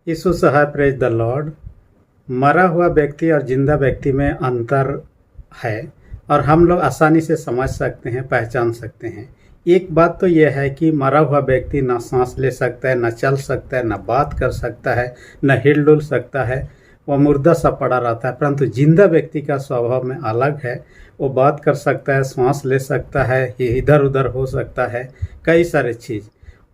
यीशु सहाय, praise the Lord. मरा हुआ व्यक्ति और जिंदा व्यक्ति में अंतर है और हम लोग आसानी से समझ सकते हैं, पहचान सकते हैं। एक बात तो यह है कि मरा हुआ व्यक्ति ना सांस ले सकता है, ना चल सकता है, ना बात कर सकता है, ना हिल डुल सकता है, वह मुर्दा सा पड़ा रहता है। परंतु जिंदा व्यक्ति का स्वभाव में अलग है। वो बात कर सकता है, सांस ले सकता है, इधर उधर हो सकता है, कई सारे चीज़।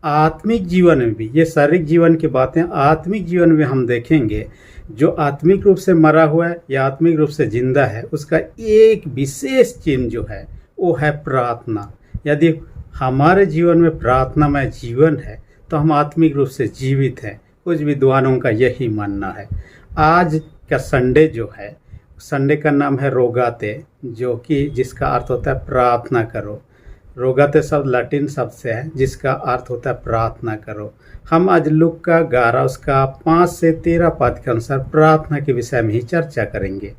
आत्मिक जीवन में भी, ये शारीरिक जीवन की बातें आत्मिक जीवन में हम देखेंगे। जो आत्मिक रूप से मरा हुआ है या आत्मिक रूप से जिंदा है, उसका एक विशेष चिन्ह जो है वो है प्रार्थना। यदि हमारे जीवन में प्रार्थनामय जीवन है तो हम आत्मिक रूप से जीवित हैं। कुछ विद्वानों का यही मानना है। आज का संडे जो है, संडे का नाम है रोगाते, जो कि जिसका अर्थ होता है प्रार्थना करो। रोगाते शब्द लैटिन शब्द से है जिसका अर्थ होता है प्रार्थना करो। हम आज लूका का 11 उसका 5 से 13 पद के अनुसार प्रार्थना के विषय में ही चर्चा करेंगे।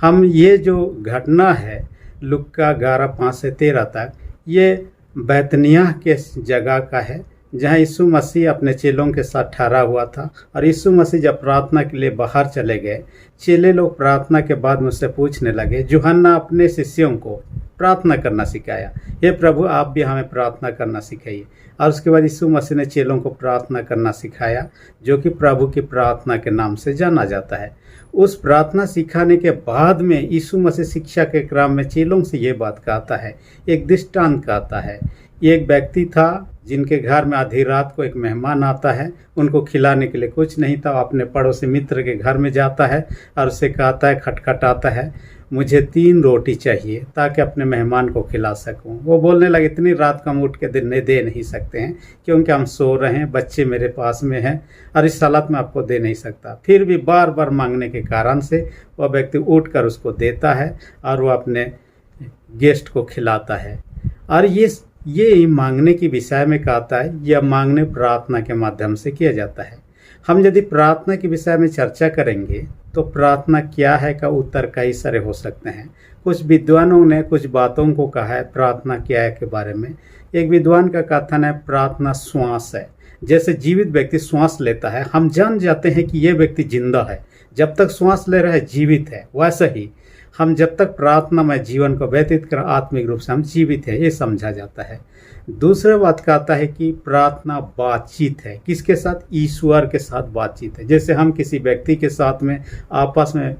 हम ये जो घटना है लूका 11 5 से 13 तक, ये बैतनिय्याह के जगह का है जहाँ यीशु मसीह अपने चेलों के साथ ठहरा हुआ था। और यीशु मसीह जब प्रार्थना के लिए बाहर चले गए, चेले लोग प्रार्थना के बाद मुझसे पूछने लगे, यूहन्ना अपने शिष्यों को प्रार्थना करना सिखाया, हे प्रभु आप भी हमें प्रार्थना करना सिखाइए। और उसके बाद यीशु मसीह ने चेलों को प्रार्थना करना सिखाया, जो कि प्रभु की प्रार्थना के नाम से जाना जाता है। उस प्रार्थना सिखाने के बाद में यीशु मसीह शिक्षा के क्रम में चेलों से ये बात कहता है, एक दृष्टांत कहता है। एक व्यक्ति था जिनके घर में आधी रात को एक मेहमान आता है, उनको खिलाने के लिए कुछ नहीं था। अपने पड़ोसी मित्र के घर में जाता है और उसे कहता है, खटखटाता है, मुझे 3 रोटी चाहिए ताकि अपने मेहमान को खिला सकूं। वो बोलने लगे, इतनी रात को हम उठ के दे नहीं सकते हैं क्योंकि हम सो रहे हैं, बच्चे मेरे पास में हैं और इस हालत में आपको दे नहीं सकता। फिर भी बार बार मांगने के कारण से वह व्यक्ति उठकर उसको देता है और वह अपने गेस्ट को खिलाता है। और ये मांगने के विषय में कहता है, यह मांगने प्रार्थना के माध्यम से किया जाता है। हम यदि प्रार्थना के विषय में चर्चा करेंगे तो प्रार्थना क्या है का उत्तर कई सारे हो सकते हैं। कुछ विद्वानों ने कुछ बातों को कहा है प्रार्थना क्या है के बारे में। एक विद्वान का कथन है, प्रार्थना श्वास है। जैसे जीवित व्यक्ति श्वास लेता है, हम जान जाते हैं कि यह व्यक्ति जिंदा है, जब तक श्वास ले रहा है जीवित है। वैसे ही हम जब तक प्रार्थना में जीवन को व्यतीत कर आत्मिक रूप से हम जीवित हैं, ये समझा जाता है। दूसरा बात कहता है कि प्रार्थना बातचीत है। किसके साथ? ईश्वर के साथ बातचीत है। जैसे हम किसी व्यक्ति के साथ में आपस में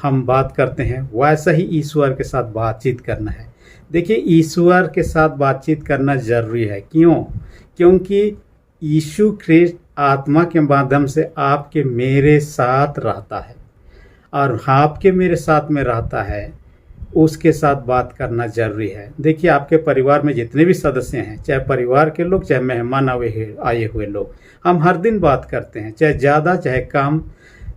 हम बात करते हैं, वैसा ही ईश्वर के साथ बातचीत करना है। देखिए, ईश्वर के साथ बातचीत करना जरूरी है। क्यों? क्योंकि यीशु ख्रिस्त आत्मा के माध्यम से आपके मेरे साथ रहता है और आपके मेरे साथ में रहता है, उसके साथ बात करना जरूरी है। देखिए, आपके परिवार में जितने भी सदस्य हैं, चाहे परिवार के लोग, चाहे मेहमान आए हुए लोग, हम हर दिन बात करते हैं, चाहे ज़्यादा चाहे कम,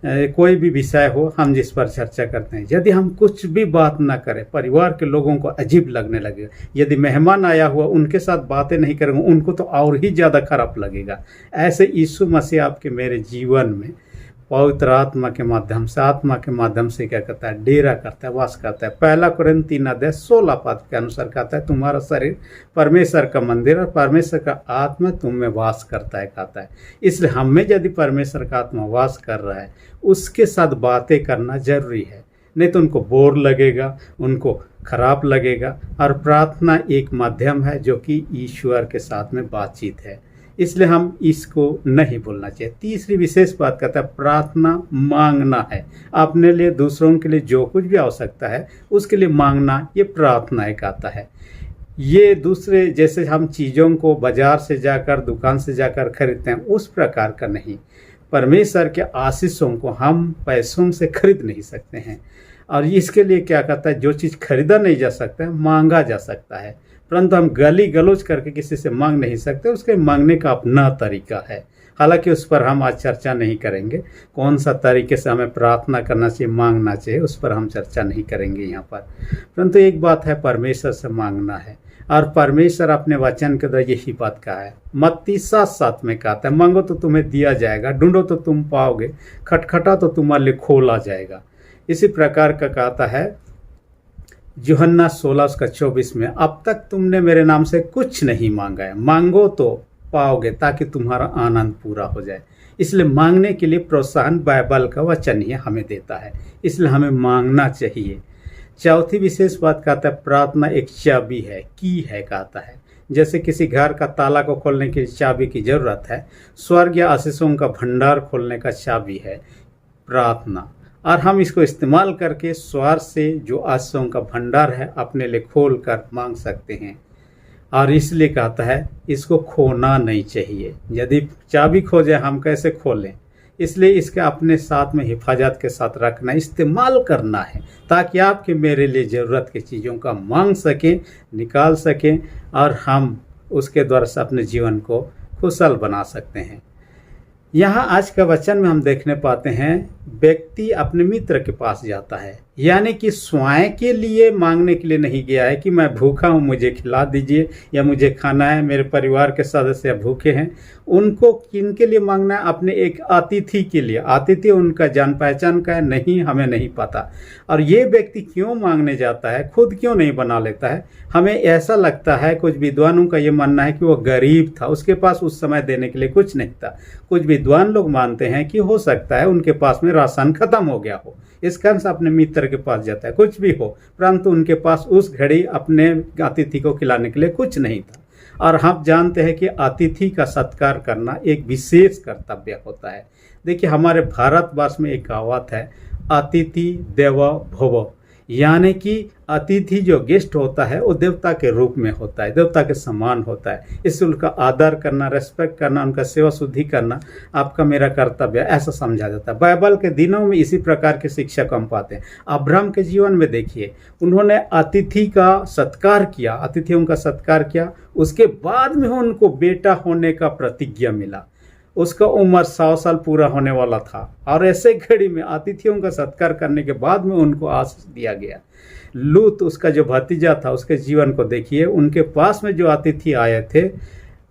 कोई भी विषय हो हम जिस पर चर्चा करते हैं। यदि हम कुछ भी बात ना करें, परिवार के लोगों को अजीब लगने लगेगा। यदि मेहमान आया हुआ उनके साथ बातें नहीं करेंगे, उनको तो और ही ज़्यादा खराब लगेगा। ऐसे यीशु मसीह आपके मेरे जीवन में पवित्र आत्मा के माध्यम से, आत्मा के माध्यम से क्या करता है? डेरा करता है, वास करता है। 1 कोरिन्थी 3:16 पद के अनुसार कहता है, तुम्हारा शरीर परमेश्वर का मंदिर और परमेश्वर का आत्मा तुम में वास करता है, कहता है। इसलिए हम में यदि परमेश्वर का आत्मा वास कर रहा है, उसके साथ बातें करना जरूरी है, नहीं तो उनको बोर लगेगा, उनको खराब लगेगा। और प्रार्थना एक माध्यम है जो कि ईश्वर के साथ में बातचीत है, इसलिए हम इसको नहीं भूलना चाहिए। तीसरी विशेष बात कहता है, प्रार्थना मांगना है। अपने लिए, दूसरों के लिए जो कुछ भी आवश्यकता है उसके लिए मांगना, ये प्रार्थना एक आता है। ये दूसरे जैसे हम चीज़ों को बाजार से जाकर, दुकान से जाकर खरीदते हैं, उस प्रकार का नहीं। परमेश्वर के आशीषों को हम पैसों से खरीद नहीं सकते हैं। और इसके लिए क्या कहता है, जो चीज़ खरीदा नहीं जा सकता है, मांगा जा सकता है। परंतु हम गाली गलौज करके किसी से मांग नहीं सकते। उसके मांगने का अपना तरीका है। हालांकि उस पर हम आज चर्चा नहीं करेंगे। कौन सा तरीके से हमें प्रार्थना करना चाहिए, मांगना चाहिए, उस पर हम चर्चा नहीं करेंगे यहाँ पर। परंतु एक बात है, परमेश्वर से मांगना है। और परमेश्वर अपने वचन के द्वारा यही बात कहा है। मत्ती 7:7 में कहता है, मांगो तो तुम्हें दिया जाएगा, ढूंढो तो तुम पाओगे, खटखटा तो तुम्हारे लिए खोला जाएगा। इसी प्रकार का कहता है यूहन्ना 16:24 में, अब तक तुमने मेरे नाम से कुछ नहीं मांगा है, मांगो तो पाओगे ताकि तुम्हारा आनंद पूरा हो जाए। इसलिए मांगने के लिए प्रोत्साहन बाइबल का वचन ही हमें देता है, इसलिए हमें मांगना चाहिए। चौथी विशेष बात कहता है प्रार्थना एक चाबी है, की है कहता है। जैसे किसी घर का ताला को खोलने के लिए चाबी की जरूरत है, स्वर्ग या आशीषों का भंडार खोलने का चाबी है प्रार्थना, और हम इसको इस्तेमाल करके स्वर्ग से जो आशीषों का भंडार है अपने लिए खोल कर मांग सकते हैं। और इसलिए कहता है इसको खोना नहीं चाहिए, यदि चाबी खो जाए हम कैसे खोलें, इसलिए इसके अपने साथ में हिफाजत के साथ रखना, इस्तेमाल करना है, ताकि आपके मेरे लिए ज़रूरत की चीज़ों का मांग सकें, निकाल सकें, और हम उसके द्वारा से अपने जीवन को कुशल बना सकते हैं। यहाँ आज का वचन में हम देखने पाते हैं व्यक्ति अपने मित्र के पास जाता है, यानी कि स्वयं के लिए मांगने के लिए नहीं गया है कि मैं भूखा हूँ मुझे खिला दीजिए या मुझे खाना है, मेरे परिवार के सदस्य भूखे हैं। उनको किनके लिए मांगना है? अपने एक अतिथि के लिए। अतिथि उनका जान पहचान का है नहीं, हमें नहीं पता। और ये व्यक्ति क्यों मांगने जाता है, खुद क्यों नहीं बना लेता है? हमें ऐसा लगता है, कुछ विद्वानों का ये मानना है कि वो गरीब था, उसके पास उस समय देने के लिए कुछ नहीं था। कुछ विद्वान लोग मानते हैं कि हो सकता है उनके पास में राशन खत्म हो गया हो, इस कारण से अपने मित्र के पास जाता है। कुछ भी हो, परंतु उनके पास उस घड़ी अपने अतिथि को खिलाने के लिए कुछ नहीं था। और हम जानते हैं कि अतिथि का सत्कार करना एक विशेष कर्तव्य होता है। देखिए हमारे भारतवर्ष में एक कहावत है, अतिथि देवो भव, यानी कि अतिथि जो गेस्ट होता है वो देवता के रूप में होता है, देवता के समान होता है। इससे उनका आदर करना, रेस्पेक्ट करना, उनका सेवा शुद्धि करना आपका मेरा कर्तव्य, ऐसा समझा जाता है। बाइबल के दिनों में इसी प्रकार की शिक्षा को हम पाते हैं। अब्राहम के जीवन में देखिए, उन्होंने अतिथि का सत्कार किया, अतिथियों का सत्कार किया, उसके बाद में उनको बेटा होने का प्रतिज्ञा मिला। उसका उम्र 100 साल पूरा होने वाला था, और ऐसे घड़ी में अतिथियों का सत्कार करने के बाद में उनको आशीष दिया गया। लूत उसका जो भतीजा था, उसके जीवन को देखिए, उनके पास में जो अतिथि आए थे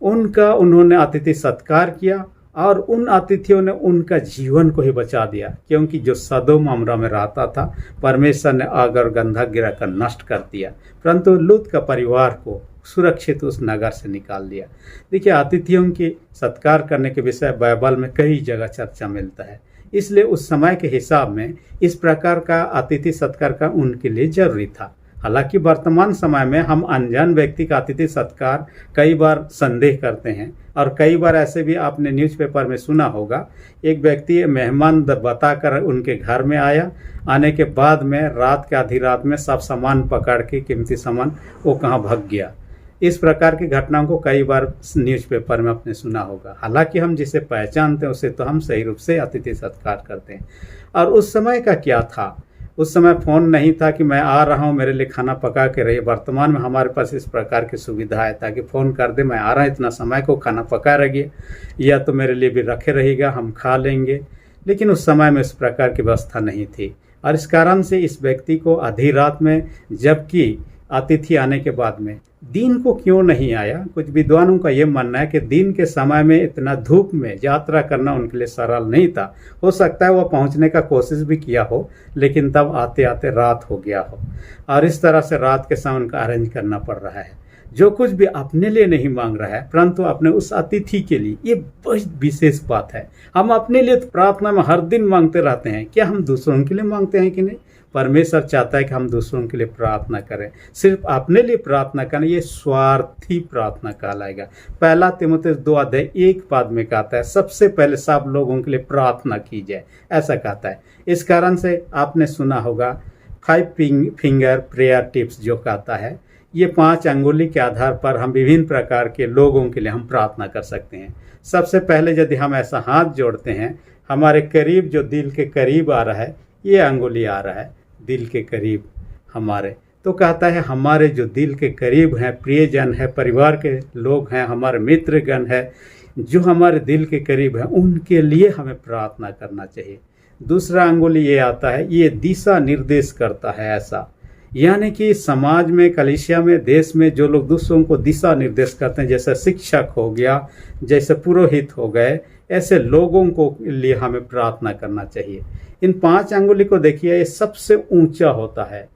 उनका उन्होंने अतिथि सत्कार किया, और उन अतिथियों ने उनका जीवन को ही बचा दिया, क्योंकि जो सदोम अमरा में रहता था परमेश्वर ने आग और गंधक गिरा कर नष्ट कर दिया, परंतु लूत का परिवार को सुरक्षित उस नगर से निकाल दिया। देखिए अतिथियों की सत्कार करने के विषय बाइबल में कई जगह चर्चा मिलता है, इसलिए उस समय के हिसाब में इस प्रकार का अतिथि सत्कार का उनके लिए जरूरी था। हालांकि वर्तमान समय में हम अनजान व्यक्ति का अतिथि सत्कार कई बार संदेह करते हैं, और कई बार ऐसे भी आपने न्यूज़पेपर में सुना होगा, एक व्यक्ति मेहमान बताकर उनके घर में आया, आने के बाद में रात के आधी रात में सब सामान पकड़ के, कीमती सामान, वो कहाँ भाग गया। इस प्रकार की घटनाओं को कई बार न्यूज़पेपर में आपने सुना होगा। हालांकि हम जिसे पहचानते हैं उसे तो हम सही रूप से अतिथि सत्कार करते हैं। और उस समय का क्या था, उस समय फ़ोन नहीं था कि मैं आ रहा हूँ मेरे लिए खाना पका के रहिए। वर्तमान में हमारे पास इस प्रकार की सुविधा है, ताकि फ़ोन कर दे मैं आ रहा हूँ इतना समय को खाना पका रहिए, या तो मेरे लिए भी रखे रहिएगा, हम खा लेंगे। लेकिन उस समय में इस प्रकार की व्यवस्था नहीं थी, और इस कारण से इस व्यक्ति को आधी रात में, जबकि अतिथि आने के बाद में, दिन को क्यों नहीं आया? कुछ विद्वानों का यह मानना है कि दिन के समय में इतना धूप में यात्रा करना उनके लिए सरल नहीं था। हो सकता है वह पहुंचने का कोशिश भी किया हो, लेकिन तब आते आते रात हो गया हो, और इस तरह से रात के समय उनका अरेंज करना पड़ रहा है। जो कुछ भी अपने लिए नहीं मांग रहा है, परंतु अपने उस अतिथि के लिए, ये बहुत विशेष बात है। हम अपने लिए तो प्रार्थना में हर दिन मांगते रहते हैं, क्या हम दूसरों के लिए मांगते हैं कि नहीं? परमेश्वर चाहता है कि हम दूसरों के लिए प्रार्थना करें, सिर्फ अपने लिए प्रार्थना करें, ये स्वार्थी प्रार्थना कहलाएगा। पहला तीमुथियुस 2:1 में कहता है, सबसे पहले सब लोगों के लिए प्रार्थना की जाए, ऐसा कहता है। इस कारण से आपने सुना होगा 5 फिंगर प्रेयर टिप्स जो कहता है, ये 5 अंगुली के आधार पर हम विभिन्न प्रकार के लोगों के लिए हम प्रार्थना कर सकते हैं। सबसे पहले यदि हम ऐसा हाथ जोड़ते हैं, हमारे करीब जो दिल के करीब आ रहा है, ये अंगुली आ रहा है दिल के करीब हमारे, तो कहता है हमारे जो दिल के करीब हैं, प्रियजन है, परिवार के लोग हैं, हमारे मित्रगण है, जो हमारे दिल के करीब हैं, उनके लिए हमें प्रार्थना करना चाहिए। दूसरा अंगुली ये आता है, ये दिशा निर्देश करता है ऐसा, यानी कि समाज में, कलीसिया में, देश में जो लोग दूसरों को दिशा निर्देश करते हैं, जैसे शिक्षक हो गया, जैसे पुरोहित हो गए, ऐसे लोगों को लिए हमें प्रार्थना करना चाहिए। इन 5 अंगुली को देखिए, ये सबसे ऊंचा होता है,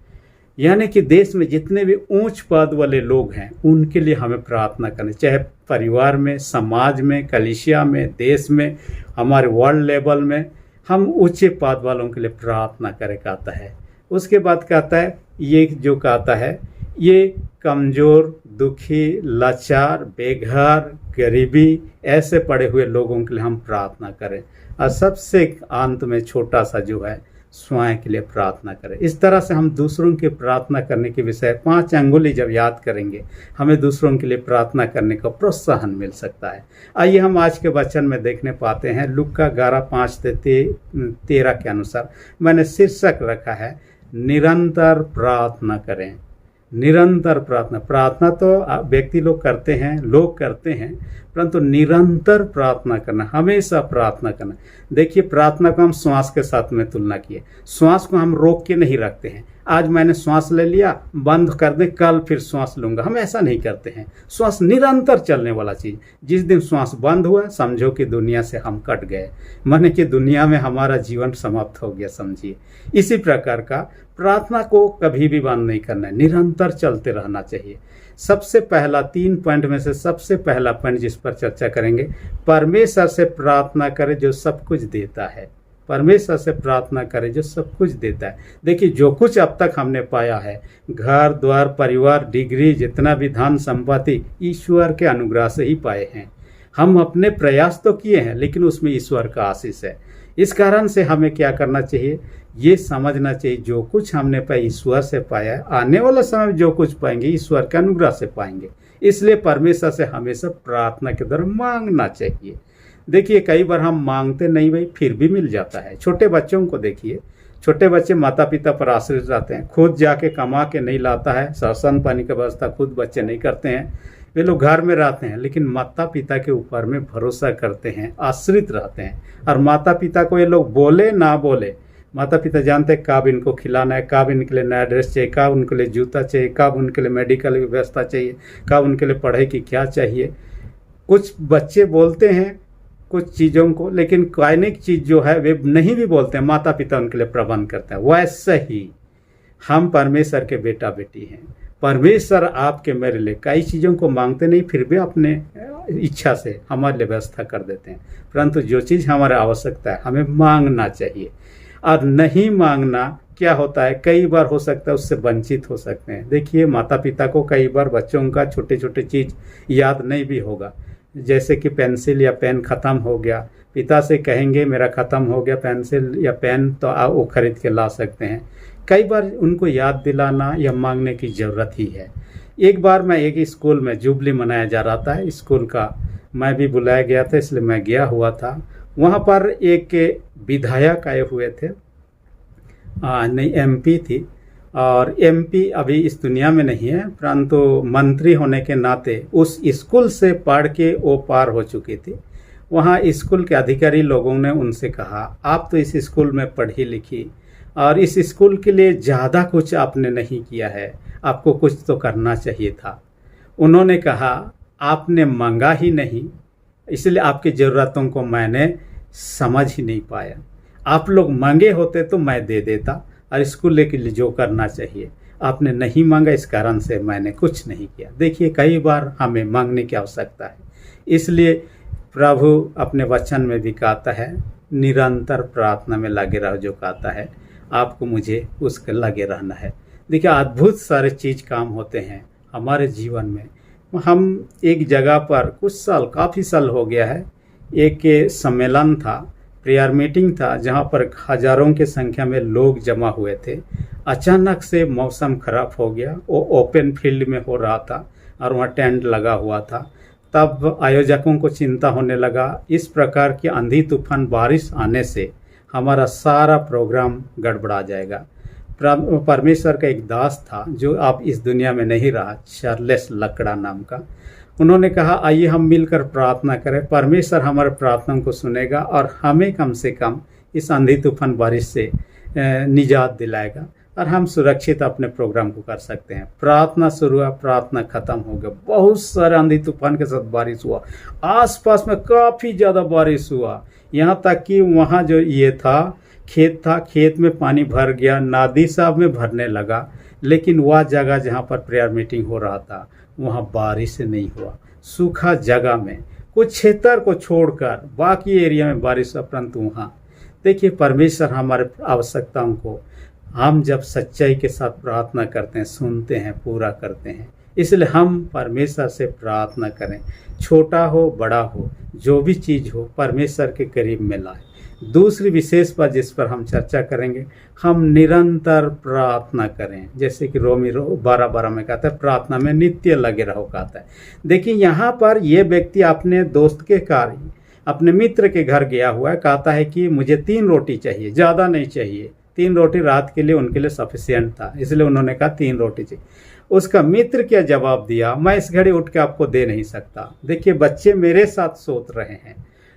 यानी कि देश में जितने भी ऊंच पद वाले लोग हैं उनके लिए हमें प्रार्थना करनी, चाहे परिवार में, समाज में, कलीसिया में, देश में, हमारे वर्ल्ड लेवल में हम ऊंचे पद वालों के लिए प्रार्थना करें कहता है। उसके बाद कहता है ये जो कहता है ये कमज़ोर, दुखी, लाचार, बेघर, गरीबी ऐसे पड़े हुए लोगों के लिए हम प्रार्थना करें। और सबसे अंत में छोटा सा जो है स्वयं के लिए प्रार्थना करें। इस तरह से हम दूसरों की प्रार्थना करने के विषय 5 अंगुली जब याद करेंगे हमें दूसरों के लिए प्रार्थना करने का प्रोत्साहन मिल सकता है। आइए हम आज के वचन में देखने पाते हैं लूका 11:5-13 के अनुसार मैंने शीर्षक रखा है निरंतर प्रार्थना करें। निरंतर प्रार्थना, प्रार्थना तो व्यक्ति लोग करते हैं परंतु निरंतर प्रार्थना करना, हमेशा प्रार्थना करना। देखिए प्रार्थना को हम श्वास के साथ में तुलना किए। श्वास को हम रोक के नहीं रखते हैं, आज मैंने श्वास ले लिया बंद कर दे कल फिर श्वास लूंगा, हम ऐसा नहीं करते हैं। श्वास निरंतर चलने वाला चीज। जिस दिन श्वास बंद हुआ समझो कि दुनिया से हम कट गए, माने कि दुनिया में हमारा जीवन समाप्त हो गया समझिए। इसी प्रकार का प्रार्थना को कभी भी बंद नहीं करना है, निरंतर चलते रहना चाहिए। सबसे पहला 3 पॉइंट में से सबसे पहला पॉइंट जिस पर चर्चा करेंगे, परमेश्वर से प्रार्थना करें जो सब कुछ देता है। परमेश्वर से प्रार्थना करें जो सब कुछ देता है। देखिए जो कुछ अब तक हमने पाया है, घर द्वार, परिवार, डिग्री, जितना भी धन संपत्ति ईश्वर के अनुग्रह से ही पाए हैं। हम अपने प्रयास तो किए हैं लेकिन उसमें ईश्वर का आशीष है। इस कारण से हमें क्या करना चाहिए, ये समझना चाहिए जो कुछ हमने पाया ईश्वर से पाया है, आने वाला समय में जो कुछ पाएंगे ईश्वर के अनुग्रह से पाएंगे। इसलिए परमेश्वर से हमेशा प्रार्थना के द्वारा मांगना चाहिए। देखिए कई बार हम मांगते नहीं भाई फिर भी मिल जाता है। छोटे बच्चों को देखिए, छोटे बच्चे माता पिता पर आश्रित रहते हैं, खुद जाके कमा के नहीं लाता है, राशन पानी की व्यवस्था खुद बच्चे नहीं करते हैं, वे लोग घर में रहते हैं लेकिन माता पिता के ऊपर में भरोसा करते हैं, आश्रित रहते हैं। और माता पिता को ये लोग बोले ना बोले, माता पिता जानते हैं कब इनको खिलाना है, कब इनके लिए नया ड्रेस चाहिए, कब उनके लिए जूता चाहिए, कब उनके लिए मेडिकल व्यवस्था चाहिए, कब उनके लिए पढ़ाई की क्या चाहिए। कुछ बच्चे बोलते हैं कुछ चीज़ों को लेकिन कायनिक चीज़ जो है वे नहीं भी बोलते हैं, माता पिता उनके लिए प्रबंध करते हैं। वैसे ही हम परमेश्वर के बेटा बेटी हैं। परमेश्वर आपके मेरे लिए कई चीज़ों को मांगते नहीं फिर भी अपने इच्छा से हमारे लिए व्यवस्था कर देते हैं। परंतु जो चीज़ हमारी आवश्यकता है हमें मांगना चाहिए। और नहीं मांगना क्या होता है, कई बार हो सकता है उससे वंचित हो सकते हैं। देखिए माता पिता को कई बार बच्चों का छोटे छोटे चीज़ याद नहीं भी होगा, जैसे कि पेंसिल या पेन ख़त्म हो गया, पिता से कहेंगे मेरा ख़त्म हो गया पेंसिल या पेन, तो वो खरीद के ला सकते हैं। कई बार उनको याद दिलाना या मांगने की ज़रूरत ही है। एक बार मैं एक स्कूल में जुबली मनाया जा रहा था स्कूल का, मैं भी बुलाया गया था इसलिए मैं गया हुआ था। वहाँ पर एक विधायक आए हुए थे, नहीं MP थी, और MP अभी इस दुनिया में नहीं है परंतु मंत्री होने के नाते उस स्कूल से पढ़ के वो पार हो चुकी थी। वहाँ स्कूल के अधिकारी लोगों ने उनसे कहा आप तो इस स्कूल में पढ़ी लिखी और इस स्कूल के लिए ज़्यादा कुछ आपने नहीं किया है, आपको कुछ तो करना चाहिए था। उन्होंने कहा आपने मांगा ही नहीं, इसलिए आपकी ज़रूरतों को मैंने समझ ही नहीं पाया। आप लोग मांगे होते तो मैं दे देता और स्कूल के लिए जो करना चाहिए आपने नहीं मांगा, इस कारण से मैंने कुछ नहीं किया। देखिए कई बार हमें मांगने की आवश्यकता है, इसलिए प्रभु अपने वचन में भी कहता है निरंतर प्रार्थना में लगे रहो, जो कहता है आपको मुझे उसके लगे रहना है। देखिए अद्भुत सारे चीज़ काम होते हैं हमारे जीवन में। हम एक जगह पर कुछ साल, काफ़ी साल हो गया है, एक सम्मेलन था, प्रेयर मीटिंग था जहाँ पर हजारों की संख्या में लोग जमा हुए थे। अचानक से मौसम खराब हो गया, वो ओपन फील्ड में हो रहा था और वहाँ टेंट लगा हुआ था। तब आयोजकों को चिंता होने लगा इस प्रकार की आंधी तूफान बारिश आने से हमारा सारा प्रोग्राम गड़बड़ा जाएगा। परमेश्वर का एक दास था जो अब इस दुनिया में नहीं रहा, चार्ल्स लकड़ा नाम का। उन्होंने कहा आइए हम मिलकर प्रार्थना करें, परमेश्वर हमारे प्रार्थना को सुनेगा और हमें कम से कम इस आंधी तूफान बारिश से निजात दिलाएगा और हम सुरक्षित अपने प्रोग्राम को कर सकते हैं। प्रार्थना शुरू हुआ, प्रार्थना खत्म हो गया, बहुत सारे आंधी तूफान के साथ बारिश हुआ, आसपास में काफ़ी ज़्यादा बारिश हुआ, यहाँ तक कि वहाँ जो ये था खेत था, खेत में पानी भर गया, नदी साहब में भरने लगा, लेकिन वह जगह जहाँ पर प्रेयर मीटिंग हो रहा था वहाँ बारिश नहीं हुआ। सूखा जगह में कुछ क्षेत्र को छोड़कर बाकी एरिया में बारिश हुआ, परंतु वहाँ देखिए परमेश्वर हमारे आवश्यकताओं को हम जब सच्चाई के साथ प्रार्थना करते हैं, सुनते हैं, पूरा करते हैं। इसलिए हम परमेश्वर से प्रार्थना करें, छोटा हो बड़ा हो, जो भी चीज़ हो परमेश्वर के करीब में लाए। दूसरी विशेष बात जिस पर हम चर्चा करेंगे, हम निरंतर प्रार्थना करें। जैसे कि रोमी 12:12 में कहता है प्रार्थना में नित्य लगे रहो कहता है। देखिए यहाँ पर ये व्यक्ति अपने दोस्त के कार्य, अपने मित्र के घर गया हुआ है, कहता है कि मुझे 3 रोटी चाहिए, ज़्यादा नहीं चाहिए। 3 रोटी रात के लिए उनके लिए सफिशियंट था, इसलिए उन्होंने कहा 3 रोटी चाहिए। उसका मित्र क्या जवाब दिया, मैं इस घड़ी उठ के आपको दे नहीं सकता। देखिए बच्चे मेरे साथ सोच रहे हैं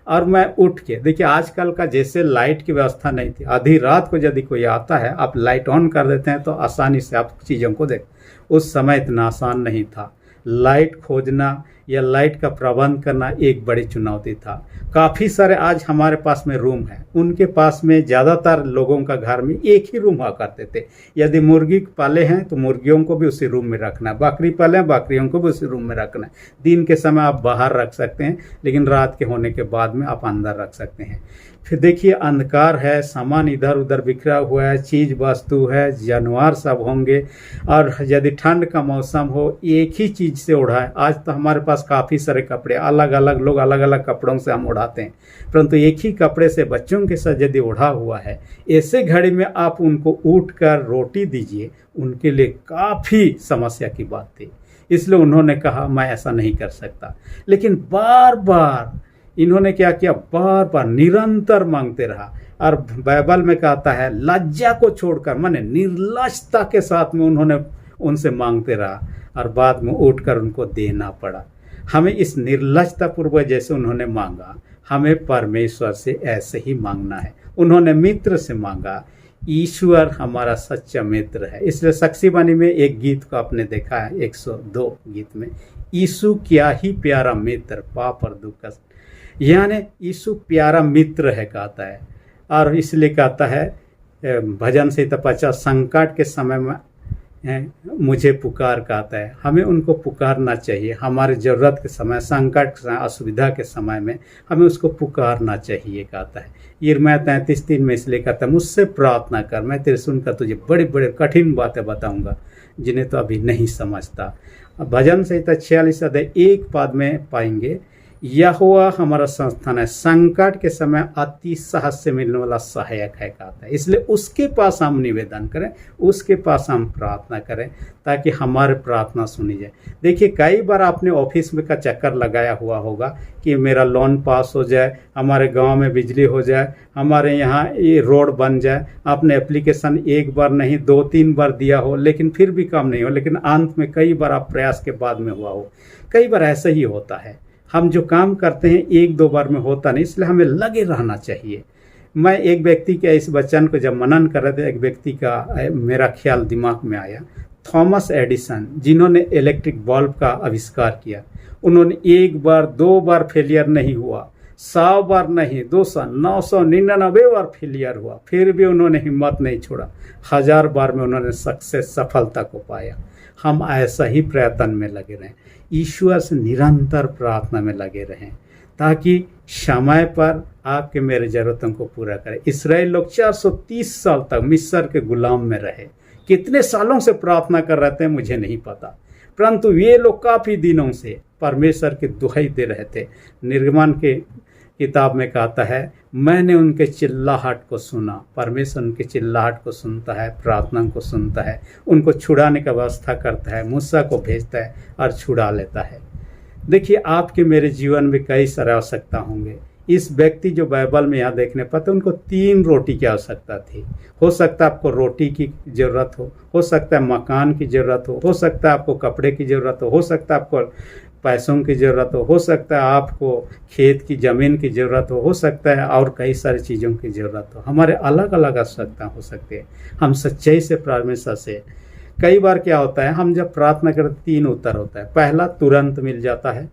और मैं उठ के, देखिए आजकल का जैसे लाइट की व्यवस्था नहीं थी, आधी रात को यदि कोई आता है आप लाइट ऑन कर देते हैं तो आसानी से आप चीज़ों को देख। उस समय इतना आसान नहीं था। लाइट खोजना या लाइट का प्रबंध करना एक बड़ी चुनौती था। काफ़ी सारे आज हमारे पास में रूम है, उनके पास में ज़्यादातर लोगों का घर में एक ही रूम हुआ करते थे। यदि मुर्गी पाले हैं तो मुर्गियों को भी उसी रूम में रखना है, बकरी पाले हैं बकरियों को भी उसी रूम में रखना है। दिन के समय आप बाहर रख सकते हैं, लेकिन रात के होने के बाद में आप अंदर रख सकते हैं। फिर देखिए अंधकार है, सामान इधर उधर बिखरा हुआ है, चीज़ वस्तु है, जानवर सब होंगे, और यदि ठंड का मौसम हो एक ही चीज़ से ओढ़ा है। आज तो हमारे पास काफ़ी सारे कपड़े, अलग अलग लोग अलग अलग कपड़ों से हम ओढ़ाते हैं, परंतु एक ही कपड़े से बच्चों के साथ यदि ओढ़ा हुआ है, ऐसे घड़ी में आप उनको उठकर रोटी दीजिए, उनके लिए काफ़ी समस्या की बात थी। इसलिए उन्होंने कहा मैं ऐसा नहीं कर सकता। लेकिन बार बार इन्होंने क्या किया, बार बार निरंतर मांगते रहा। और बाइबल में कहता है लज्जा को छोड़कर, माने निर्लजता के साथ में उन्होंने उनसे मांगते रहा और बाद में उठकर उनको देना पड़ा। हमें इस निर्लजता पूर्वक जैसे उन्होंने मांगा, हमें परमेश्वर से ऐसे ही मांगना है। उन्होंने मित्र से मांगा, ईश्वर हमारा सच्चा मित्र है। इसलिए साक्षीवाणी में एक गीत को आपने देखा है, 102 गीत में, यीशु क्या ही प्यारा मित्र पाप और दुख, यानी यीशु प्यारा मित्र है कहता है। और इसलिए कहता है भजन संहिता 50, संकट के समय में मुझे पुकार कहता है। हमें उनको पुकारना चाहिए, हमारे ज़रूरत के समय, संकट के समय, असुविधा के समय में हमें उसको पुकारना चाहिए कहता है। यिर्मयाह 33:3 में इसलिए कहता है मुझसे प्रार्थना कर, मैं तेरे सुनकर तुझे बड़ी बड़ी कठिन बातें बताऊंगा जिन्हें तो अभी नहीं समझता। भजन संहिता 46 अध्याय 1 पद में पाएंगे, यहोवा हमारा संस्थान है, संकट के समय अति साहस से मिलने वाला सहायक है कहता है। इसलिए उसके पास हम निवेदन करें, उसके पास हम प्रार्थना करें ताकि हमारे प्रार्थना सुनी जाए। देखिए कई बार आपने ऑफिस में का चक्कर लगाया हुआ होगा कि मेरा लोन पास हो जाए, हमारे गांव में बिजली हो जाए, हमारे यहाँ ये रोड बन जाए। आपने एप्लीकेशन एक बार नहीं 2-3 बार दिया हो, लेकिन फिर भी काम नहीं हो, लेकिन अंत में कई बार आप प्रयास के बाद में हुआ हो। कई बार ऐसा ही होता है, हम जो काम करते हैं 1-2 बार में होता नहीं, इसलिए हमें लगे रहना चाहिए। मैं एक व्यक्ति के इस वचन को जब मनन कर रहे थे, एक व्यक्ति का मेरा ख्याल दिमाग में आया, थॉमस एडिसन, जिन्होंने इलेक्ट्रिक बल्ब का आविष्कार किया। उन्होंने 1 बार 2 बार फेलियर नहीं हुआ, 100 बार नहीं, 200 999 बार फेलियर हुआ, फिर भी उन्होंने हिम्मत नहीं छोड़ा। 1000 बार में उन्होंने सफलता को पाया। हम ऐसा ही प्रयत्न में लगे रहें, ईश्वर से निरंतर प्रार्थना में लगे रहें ताकि समय पर आपके मेरे ज़रूरतों को पूरा करें। इस्राएल लोग 430 साल तक मिस्र के गुलाम में रहे। कितने सालों से प्रार्थना कर रहे थे मुझे नहीं पता, परंतु ये लोग काफ़ी दिनों से परमेश्वर की दुहाई दे रहे थे। निर्गमन के किताब में कहता है मैंने उनके चिल्लाहट को सुना। परमेश्वर उनके चिल्लाहट को सुनता है, प्रार्थना को सुनता है, उनको छुड़ाने का व्यवस्था करता है, मूसा को भेजता है और छुड़ा लेता है। देखिए आपके मेरे जीवन में कई सारे आवश्यकता होंगे। इस व्यक्ति जो बाइबल में यहाँ देखने पाते उनको 3 रोटी की आवश्यकता थी। हो सकता है आपको रोटी की ज़रूरत हो सकता है मकान की ज़रूरत हो सकता है आपको कपड़े की ज़रूरत हो सकता है आपको पैसों की ज़रूरत हो सकता है आपको खेत की ज़मीन की ज़रूरत हो सकता है और कई सारी चीज़ों की ज़रूरत हो। हमारे अलग अलग आवश्यकता हो सकती है। हम सच्चाई से परमेश्वर से, कई बार क्या होता है हम जब प्रार्थना करते 3 उत्तर होता है। पहला तुरंत मिल जाता है,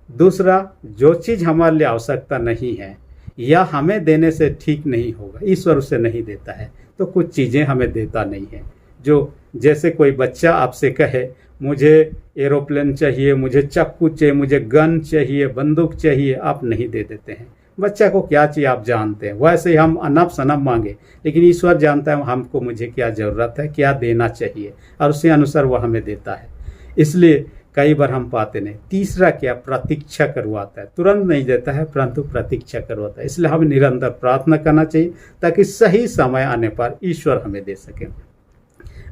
दूसरा जो चीज़ हमारे लिए आवश्यकता नहीं है या हमें देने से ठीक नहीं होगा, ईश्वर उसे नहीं देता है तो कुछ चीज़ें हमें देता नहीं है। जो जैसे कोई बच्चा आपसे कहे मुझे एरोप्लेन चाहिए, मुझे चाकू चाहिए, मुझे गन चाहिए, बंदूक चाहिए, आप नहीं दे देते हैं। बच्चा को क्या चाहिए आप जानते हैं। वैसे ही हम अनब सनब मांगे, लेकिन ईश्वर जानता है हमको मुझे क्या ज़रूरत है, क्या देना चाहिए, और उसी अनुसार वह हमें देता है। इसलिए कई बार हम पाते नहीं। तीसरा क्या, प्रतीक्षा करवाता है। तुरंत नहीं देता है परंतु प्रतीक्षा करवाता है। इसलिए हमें निरंतर प्रार्थना करना चाहिए ताकि सही समय आने पर ईश्वर हमें दे सके।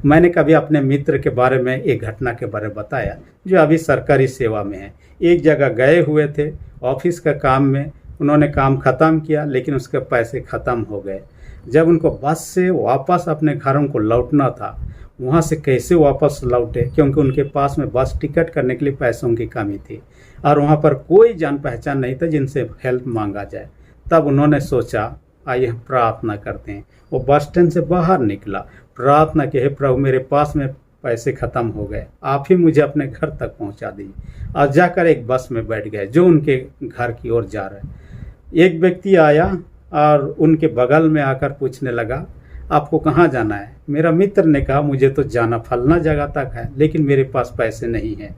मैंने कभी अपने मित्र के बारे में एक घटना के बारे में बताया जो अभी सरकारी सेवा में है। एक जगह गए हुए थे ऑफिस का काम में, उन्होंने काम ख़त्म किया लेकिन उसके पैसे ख़त्म हो गए। जब उनको बस से वापस अपने घरों को लौटना था, वहाँ से कैसे वापस लौटे, क्योंकि उनके पास में बस टिकट करने के लिए पैसों की कमी थी और वहाँ पर कोई जान पहचान नहीं था जिनसे हेल्प मांगा जाए। तब उन्होंने सोचा आइए प्रार्थना करते हैं। वो बस स्टैंड से बाहर निकला, प्रार्थना की, हे प्रभु मेरे पास में पैसे ख़त्म हो गए, आप ही मुझे अपने घर तक पहुँचा दीजिए। और जाकर एक बस में बैठ गए जो उनके घर की ओर जा रहा है। एक व्यक्ति आया और उनके बगल में आकर पूछने लगा आपको कहाँ जाना है। मेरा मित्र ने कहा मुझे तो जाना फलना जगह तक है लेकिन मेरे पास पैसे नहीं हैं।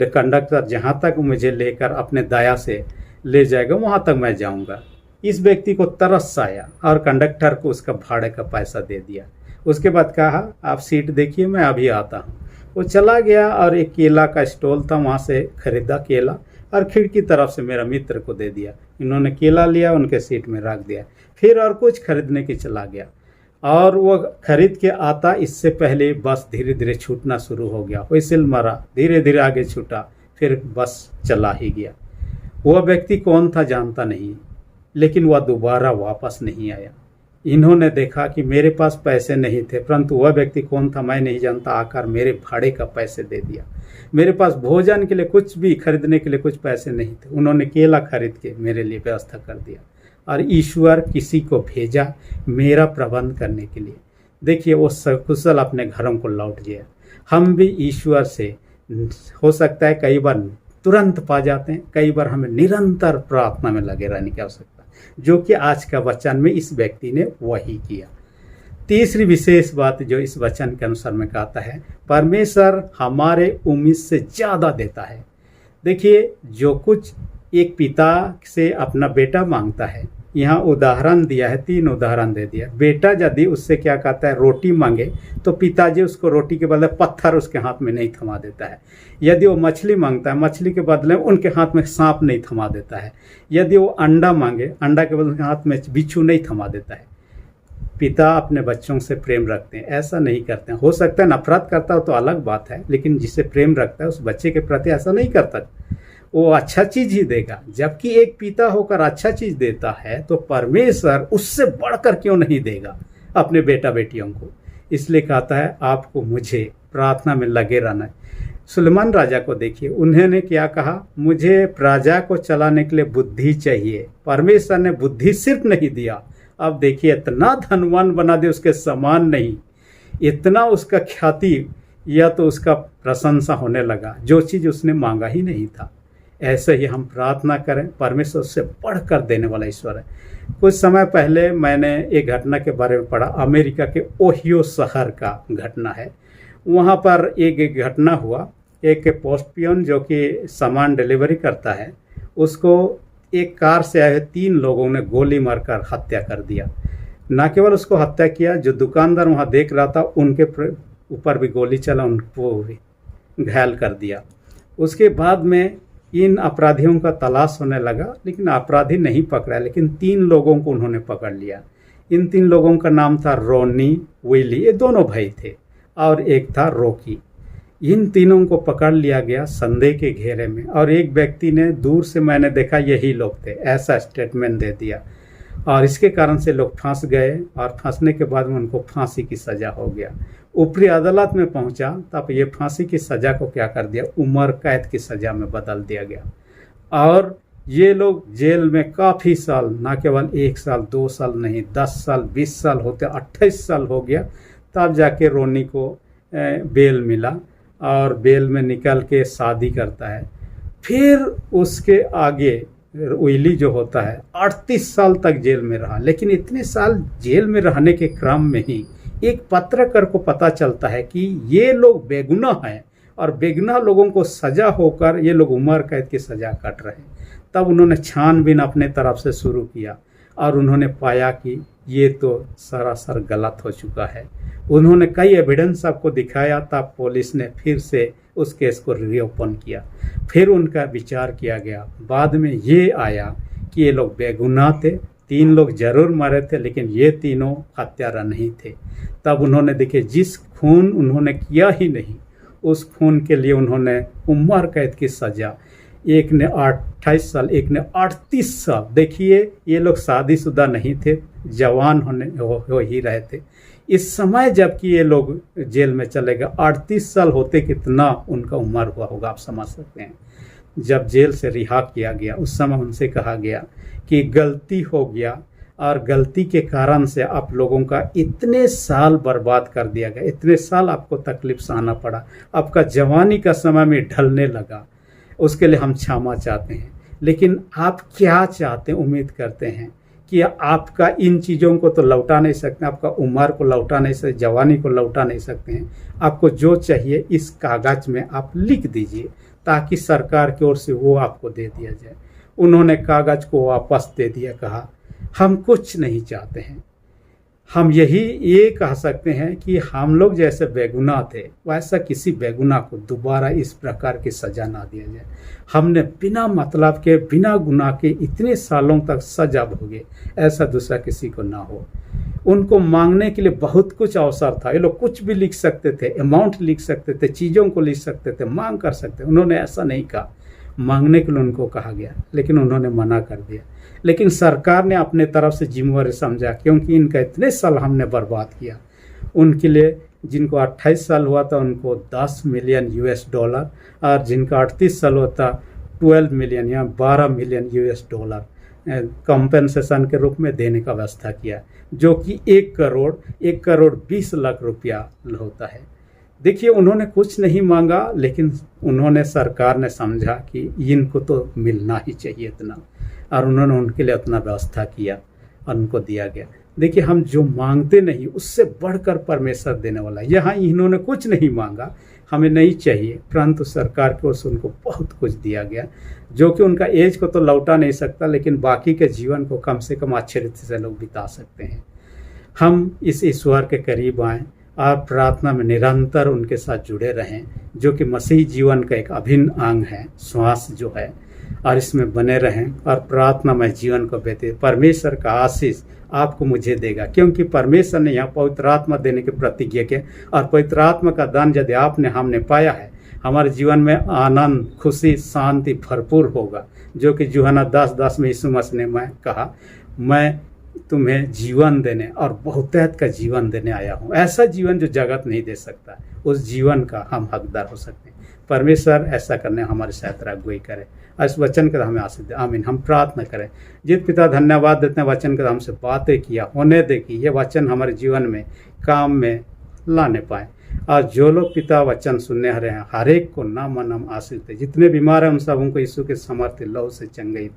कंडक्टर जहाँ तक मुझे लेकर अपने दया से ले जाएगा वहाँ तक मैं जाऊँगा। इस व्यक्ति को तरस आया और कंडक्टर को उसका भाड़े का पैसा दे दिया। उसके बाद कहा आप सीट देखिए मैं अभी आता हूँ। वो चला गया और एक केला का स्टॉल था, वहाँ से खरीदा केला और खिड़की तरफ से मेरा मित्र को दे दिया। इन्होंने केला लिया, उनके सीट में रख दिया। फिर और कुछ खरीदने की चला गया और वो खरीद के आता इससे पहले बस धीरे धीरे छूटना शुरू हो गया। व्हिसिल मारा, धीरे धीरे आगे छूटा, फिर बस चला ही गया। वह व्यक्ति कौन था जानता नहीं, लेकिन वह दोबारा वापस नहीं आया। इन्होंने देखा कि मेरे पास पैसे नहीं थे, परंतु वह व्यक्ति कौन था मैं नहीं जानता, आकर मेरे भाड़े का पैसे दे दिया। मेरे पास भोजन के लिए कुछ भी खरीदने के लिए कुछ पैसे नहीं थे, उन्होंने केला खरीद के मेरे लिए व्यवस्था कर दिया। और ईश्वर किसी को भेजा मेरा प्रबंध करने के लिए। देखिए वो सकुशल अपने घरों को लौट गया। हम भी ईश्वर से हो सकता है कई बार तुरंत पा जाते हैं, कई बार हमें निरंतर प्रार्थना में लगे रहने की आवश्यकता, जो कि आज का वचन में इस व्यक्ति ने वही किया। तीसरी विशेष बात जो इस वचन के अनुसार में कहता है, परमेश्वर हमारे उम्मीद से ज़्यादा देता है। देखिए जो कुछ एक पिता से अपना बेटा मांगता है, यहाँ उदाहरण दिया है, 3 उदाहरण दे दिया। बेटा यदि उससे क्या कहता है रोटी मांगे तो पिताजी उसको रोटी के बदले पत्थर उसके हाथ में नहीं थमा देता है। यदि वो मछली मांगता है, मछली के बदले उनके हाथ में सांप नहीं थमा देता है। यदि वो अंडा मांगे, अंडा के बदले हाथ में बिच्छू नहीं थमा देता है। पिता अपने बच्चों से प्रेम रखते हैं, ऐसा नहीं करते हैं। हो सकता है नफरत करता हो तो अलग बात है, लेकिन जिसे प्रेम रखता है उस बच्चे के प्रति ऐसा नहीं करता। वो अच्छा चीज ही देगा। जबकि एक पिता होकर अच्छा चीज देता है तो परमेश्वर उससे बढ़कर क्यों नहीं देगा अपने बेटा बेटियों को। इसलिए कहता है आपको मुझे प्रार्थना में लगे रहना है। सुलेमान राजा को देखिए, उन्होंने क्या कहा, मुझे प्रजा को चलाने के लिए बुद्धि चाहिए। परमेश्वर ने बुद्धि सिर्फ नहीं दिया, अब देखिए इतना धनवान बना दे उसके समान नहीं, इतना उसका ख्याति या तो उसका प्रशंसा होने लगा, जो चीज़ उसने मांगा ही नहीं था। ऐसे ही हम प्रार्थना करें, परमेश्वर से बढ़कर देने वाला ईश्वर है। कुछ समय पहले मैंने एक घटना के बारे में पढ़ा, अमेरिका के ओहियो शहर का घटना है। वहाँ पर एक घटना हुआ, एक पोस्ट पियन जो कि सामान डिलीवरी करता है, उसको एक कार से आए 3 लोगों ने गोली मारकर हत्या कर दिया। न केवल उसको हत्या किया, जो दुकानदार वहाँ देख रहा था उनके ऊपर भी गोली चला, उनको भी घायल कर दिया। उसके बाद में इन अपराधियों का तलाश होने लगा, लेकिन अपराधी नहीं पकड़ा, लेकिन 3 लोगों को उन्होंने पकड़ लिया। इन 3 लोगों का नाम था रोनी, विली, ये दोनों भाई थे, और एक था रॉकी। इन तीनों को पकड़ लिया गया संदेह के घेरे में, और एक व्यक्ति ने दूर से मैंने देखा यही लोग थे ऐसा स्टेटमेंट दे दिया, और इसके कारण से लोग फंस गए, और फंसने के बाद में उनको फांसी की सज़ा हो गया। ऊपरी अदालत में पहुंचा तब ये फांसी की सज़ा को क्या कर दिया, उम्र कैद की सज़ा में बदल दिया गया। और ये लोग जेल में काफ़ी साल, ना केवल 1 साल 2 साल नहीं, 10 साल 20 साल होते 28 साल हो गया, तब जाके रोनी को बेल मिला, और बेल में निकल के शादी करता है। फिर उसके आगे उइली जो होता है 38 साल तक जेल में रहा। लेकिन इतने साल जेल में रहने के क्रम में ही एक पत्रकार को पता चलता है कि ये लोग बेगुनाह हैं और बेगुनाह लोगों को सजा होकर ये लोग उम्र कैद की सजा काट रहे हैं। तब उन्होंने छानबीन अपने तरफ से शुरू किया और उन्होंने पाया कि ये तो सरासर गलत हो चुका है। उन्होंने कई एविडेंस आपको दिखाया, तब पुलिस ने फिर से उस केस को रीओपन किया। फिर उनका विचार किया गया। बाद में ये आया कि ये लोग बेगुनाह थे, 3 लोग जरूर मरे थे लेकिन ये तीनों हत्यारा नहीं थे। तब उन्होंने देखे जिस खून उन्होंने किया ही नहीं, उस खून के लिए उन्होंने उम्र कैद की सज़ा, एक ने 28 साल, एक ने 38 साल। देखिए ये लोग शादीशुदा नहीं थे, जवान हो ही रहे थे इस समय जबकि ये लोग जेल में चले गए। 38 साल होते कितना उनका उम्र हुआ होगा, आप समझ सकते हैं। जब जेल से रिहा किया गया उस समय उनसे कहा गया कि गलती हो गया और गलती के कारण से आप लोगों का इतने साल बर्बाद कर दिया गया, इतने साल आपको तकलीफ सहना पड़ा, आपका जवानी का समय में ढलने लगा, उसके लिए हम क्षमा चाहते हैं। लेकिन आप क्या चाहते हैं, उम्मीद करते हैं कि आपका इन चीज़ों को तो लौटा नहीं सकते, आपका उम्र को लौटा नहीं सकते, जवानी को लौटा नहीं सकते हैं। आपको जो चाहिए इस कागज़ में आप लिख दीजिए ताकि सरकार की ओर से वो आपको दे दिया जाए। उन्होंने कागज़ को वापस दे दिया, कहा हम कुछ नहीं चाहते हैं। हम ये कह सकते हैं कि हम लोग जैसे बेगुनाह थे वैसा किसी बेगुनाह को दोबारा इस प्रकार की सज़ा ना दिया जाए। हमने बिना मतलब के, बिना गुनाह के इतने सालों तक सजा भोगे, ऐसा दूसरा किसी को ना हो। उनको मांगने के लिए बहुत कुछ अवसर था, ये लोग कुछ भी लिख सकते थे, अमाउंट लिख सकते थे, चीज़ों को लिख सकते थे, मांग कर सकते। उन्होंने ऐसा नहीं कहा, मांगने के लिए उनको कहा गया लेकिन उन्होंने मना कर दिया। लेकिन सरकार ने अपने तरफ से जिम्मेवारी समझा, क्योंकि इनका इतने साल हमने बर्बाद किया। उनके लिए जिनको 28 साल हुआ था उनको 10 मिलियन US$, और जिनका 38 साल हुआ था 12 मिलियन या 12 मिलियन US$ कंपेंसेशन के रूप में देने का व्यवस्था किया, जो कि 1 करोड़ 20 लाख रुपया होता है। देखिए उन्होंने कुछ नहीं मांगा, लेकिन उन्होंने, सरकार ने समझा कि इनको तो मिलना ही चाहिए इतना, और उन्होंने उनके लिए उतना व्यवस्था किया और उनको दिया गया। देखिए हम जो मांगते नहीं उससे बढ़कर परमेश्वर देने वाला है। यहाँ इन्होंने कुछ नहीं मांगा, हमें नहीं चाहिए, परंतु सरकार की ओर से उनको बहुत कुछ दिया गया, जो कि उनका एज को तो लौटा नहीं सकता लेकिन बाकी के जीवन को कम से कम अच्छे रीति से लोग बिता सकते हैं। हम इस ईश्वर के करीब आएँ और प्रार्थना में निरंतर उनके साथ जुड़े रहें, जो कि मसीह जीवन का एक अभिन्न अंग है, श्वास जो है, और इसमें बने रहें और प्रार्थना में जीवन को बेहतर। परमेश्वर का आशीष आपको मुझे देगा, क्योंकि परमेश्वर ने यहाँ पवित्र आत्मा देने की प्रतिज्ञा की, और पवित्र आत्मा का दान यदि आपने हमने पाया है, हमारे जीवन में आनंद, खुशी, शांति भरपूर होगा, जो कि यूहन्ना 10:10 में यीशु मसीह ने मैं कहा, मैं तुम्हें जीवन देने और बहुतायत का जीवन देने आया हूँ। ऐसा जीवन जो जगत नहीं दे सकता, उस जीवन का हम हकदार हो सकते हैं। परमेश्वर ऐसा करने हमारे साथ अगुवाई करे। इस वचन का हमें आशीष दे, आमीन। हम प्रार्थना करें। जित पिता धन्यवाद देते हैं वचन का हमसे बातें किया, होने दे कि ये वचन हमारे जीवन में काम में लाने पाए, और जो लोग पिता वचन सुनने आ रहे हैं हर एक को नाम नाम आशीष दे। जितने बीमार हैं उन सबों को यीशु के समर्थ लहू से चंगाई,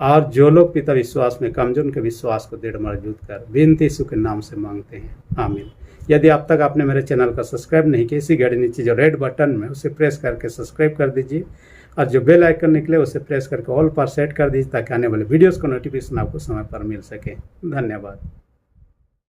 और जो लोग पिता विश्वास में कमजोर, उनके विश्वास को दृढ़ मजबूत कर, विनती यीशु के नाम से मांगते हैं, आमीन। यदि अब तक आपने मेरे चैनल का सब्सक्राइब नहीं किया, इसी घड़ी नीचे जो रेड बटन में उसे प्रेस करके सब्सक्राइब कर दीजिए, और जो बेल आइकन निकले उसे प्रेस करके ऑल पर सेट कर दीजिए, ताकि आने वाले वीडियोस का नोटिफिकेशन आपको समय पर मिल सके। धन्यवाद।